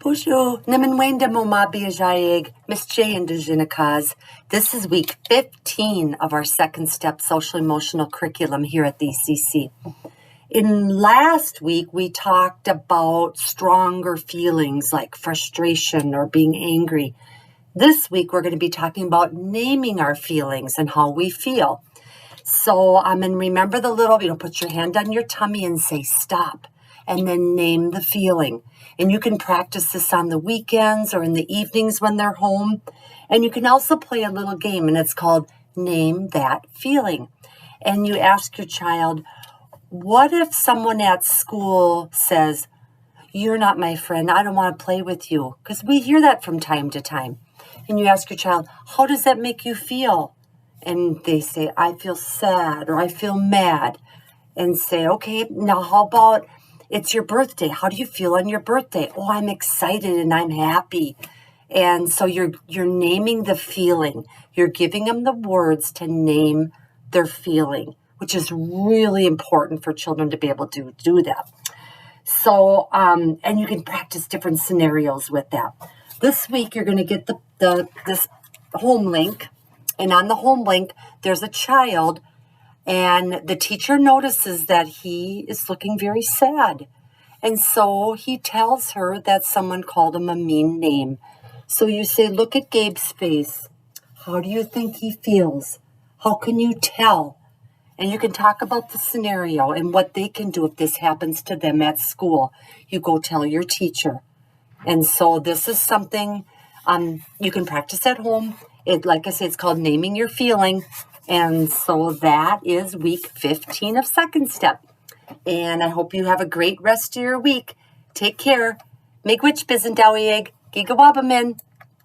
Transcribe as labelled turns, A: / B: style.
A: Boozhoo, naman mo mabiyajayig, Miss J and Dejinakaz. This is week 15 of our second step social emotional curriculum here at the ECC. In last week, we talked about stronger feelings like frustration or being angry. This week, we're going to be talking about naming our feelings and how we feel. So, and remember the little, put your hand on your tummy and say stop, and then name the feeling. And you can practice this on the weekends or in the evenings when they're home. And you can also play a little game, and it's called Name That Feeling. And you ask your child, what if someone at school says, you're not my friend, I don't want to play with you? Because we hear that from time to time. And you ask your child, how does that make you feel? And they say, I feel sad or I feel mad. And say, okay, now how about it's your birthday? How do you feel on your birthday? Oh, I'm excited and I'm happy. And so you're naming the feeling. You're giving them the words to name their feeling, which is really important for children to be able to do that. So, and you can practice different scenarios with that. This week, you're going to get this home link. And on the home link, there's a child, and the teacher notices that he is looking very sad. And so he tells her that someone called him a mean name. So you say, look at Gabe's face. How do you think he feels? How can you tell? And you can talk about the scenario and what they can do if this happens to them at school. You go tell your teacher. And so this is something you can practice at home. Like I say, it's called naming your feeling. And so that is week 15 of second step. And I hope you have a great rest of your week. Take care. Make witch bizendawieg. Gigawabamin.